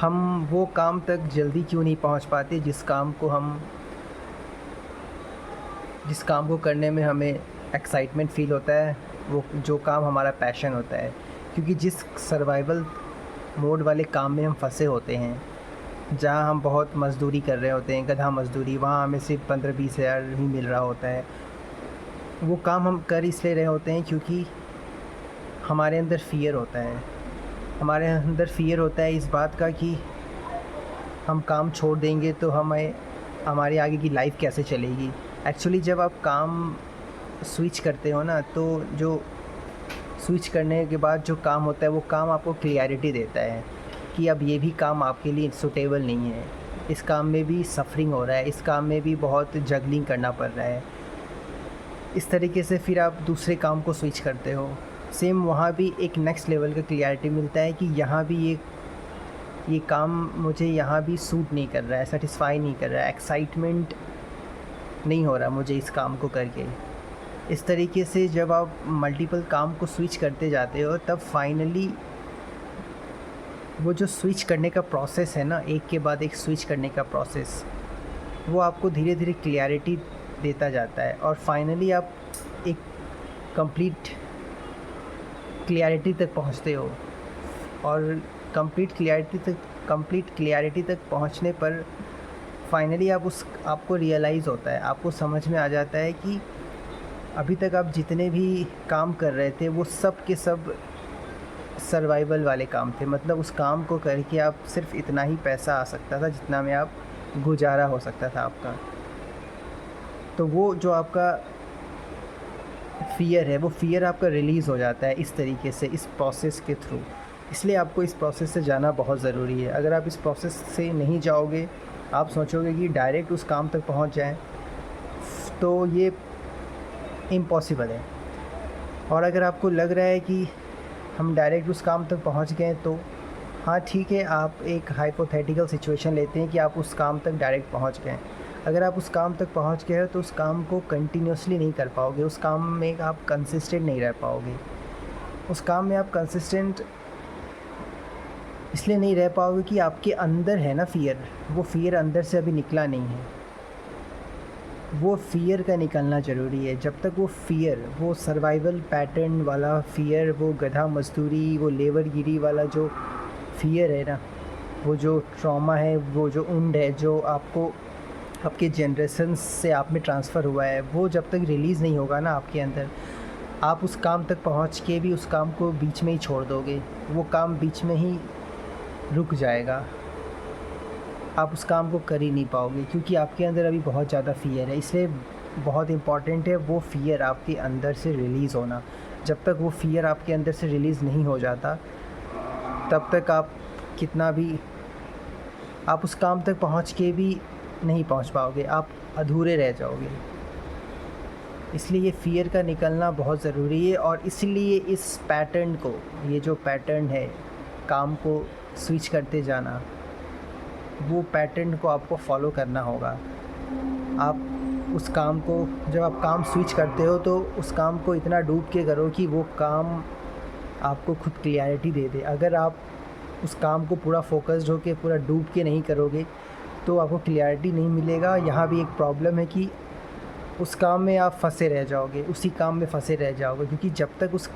हम वो काम तक जल्दी क्यों नहीं पहुंच पाते जिस काम को करने में हमें एक्साइटमेंट फ़ील होता है, वो जो काम हमारा पैशन होता है। क्योंकि जिस सर्वाइवल मोड वाले काम में हम फंसे होते हैं, जहाँ हम बहुत मज़दूरी कर रहे होते हैं, गधा मज़दूरी, वहाँ हमें सिर्फ 15-20 हज़ार ही मिल रहा होता है। वो काम हम कर इसलिए रहे होते हैं क्योंकि हमारे अंदर फ़ियर होता है। हमारे अंदर फ़ियर होता है इस बात का कि हम काम छोड़ देंगे तो हमारी आगे की लाइफ कैसे चलेगी। एक्चुअली जब आप काम स्विच करते हो ना, तो जो स्विच करने के बाद जो काम होता है, वो काम आपको क्लियरिटी देता है कि अब ये भी काम आपके लिए सूटेबल नहीं है। इस काम में भी सफरिंग हो रहा है, इस काम में भी बहुत जगलिंग करना पड़ रहा है। इस तरीके से फिर आप दूसरे काम को स्विच करते हो। सेम वहाँ भी एक नेक्स्ट लेवल का क्लियरिटी मिलता है कि यहाँ भी ये काम मुझे यहाँ भी सूट नहीं कर रहा है, सेटिस्फाई नहीं कर रहा है, एक्साइटमेंट नहीं हो रहा मुझे इस काम को करके। इस तरीके से जब आप मल्टीपल काम को स्विच करते जाते हो, तब फाइनली वो जो स्विच करने का प्रोसेस है ना, एक के बाद एक स्विच करने का प्रोसेस, वो आपको धीरे धीरे क्लियरिटी देता जाता है और फाइनली आप एक कंप्लीट क्लियरिटी तक पहुंचते हो। और कंप्लीट क्लियरिटी तक पहुंचने पर फाइनली आपको रियलाइज़ होता है, आपको समझ में आ जाता है कि अभी तक आप जितने भी काम कर रहे थे, वो सब के सब सर्वाइवल वाले काम थे। मतलब उस काम को करके आप सिर्फ इतना ही पैसा आ सकता था जितना में आप गुजारा हो सकता था आपका। तो वो जो आपका फ़ियर है, वो फ़ियर आपका रिलीज़ हो जाता है इस तरीके से, इस प्रोसेस के थ्रू। इसलिए आपको इस प्रोसेस से जाना बहुत ज़रूरी है। अगर आप इस प्रोसेस से नहीं जाओगे, आप सोचोगे कि डायरेक्ट उस काम तक पहुंच जाएं, तो ये इम्पॉसिबल है। और अगर आपको लग रहा है कि हम डायरेक्ट उस काम तक पहुंच गए, तो हाँ ठीक है, आप एक हाइपोथेटिकल सिचुएशन लेते हैं कि आप उस काम तक डायरेक्ट पहुंच गए। अगर आप उस काम तक पहुंच गए हो, तो उस काम को कंटिन्यूसली नहीं कर पाओगे, उस काम में आप कंसिस्टेंट नहीं रह पाओगे। उस काम में आप कंसिस्टेंट इसलिए नहीं रह पाओगे कि आपके अंदर है ना फ़ियर, वो फ़ियर अंदर से अभी निकला नहीं है। वो फ़ियर का निकलना ज़रूरी है। जब तक वो फ़ियर, वो सर्वाइवल पैटर्न वाला फ़ियर, वो गधा मज़दूरी, वो लेबरगिरी वाला जो फ़ियर है ना, वो जो ट्रॉमा है, वो जो उंड है जो आपको आपके जनरेशन्स से आप में ट्रांसफ़र हुआ है, वो जब तक रिलीज़ नहीं होगा ना आपके अंदर, आप उस काम तक पहुंच के भी उस काम को बीच में ही छोड़ दोगे। वो काम बीच में ही रुक जाएगा, आप उस काम को कर ही नहीं पाओगे क्योंकि आपके अंदर अभी बहुत ज़्यादा फ़ियर है। इसलिए बहुत इम्पॉर्टेंट है वो फ़ियर आपके अंदर से रिलीज़ होना। जब तक वो फ़ियर आपके अंदर से रिलीज़ नहीं हो जाता, तब तक आप कितना भी आप उस काम तक पहुंच के भी नहीं पहुंच पाओगे, आप अधूरे रह जाओगे। इसलिए ये फ़ियर का निकलना बहुत ज़रूरी है। और इसलिए इस पैटर्न को, ये जो पैटर्न है काम को स्विच करते जाना, वो पैटर्न को आपको फॉलो करना होगा। आप उस काम को, जब आप काम स्विच करते हो, तो उस काम को इतना डूब के करो कि वो काम आपको खुद क्लियरिटी दे दे। अगर आप उस काम को पूरा फोकस्ड होके, पूरा डूब के नहीं करोगे, तो आपको क्लियरिटी नहीं मिलेगा। यहाँ भी एक प्रॉब्लम है कि उस काम में आप फंसे रह जाओगे, उसी काम में फंसे रह जाओगे, क्योंकि जब तक उस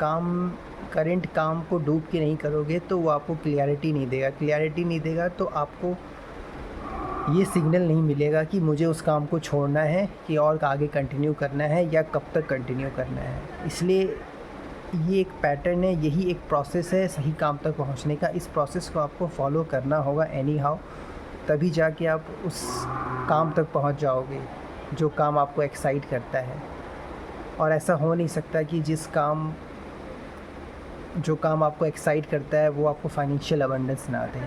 करंट काम को डूब के नहीं करोगे, तो वो आपको क्लियरिटी नहीं देगा। क्लियरिटी नहीं देगा तो आपको ये सिग्नल नहीं मिलेगा कि मुझे उस काम को छोड़ना है कि और आगे कंटिन्यू करना है या कब तक कंटिन्यू करना है। इसलिए ये एक पैटर्न है, यही एक प्रोसेस है सही काम तक पहुंचने का। इस प्रोसेस को आपको फॉलो करना होगा एनी हाउ, तभी जाके आप उस काम तक पहुंच जाओगे जो काम आपको एक्साइट करता है। और ऐसा हो नहीं सकता कि जो काम आपको एक्साइट करता है वो आपको फाइनेंशियल अबंडेंस ना दे।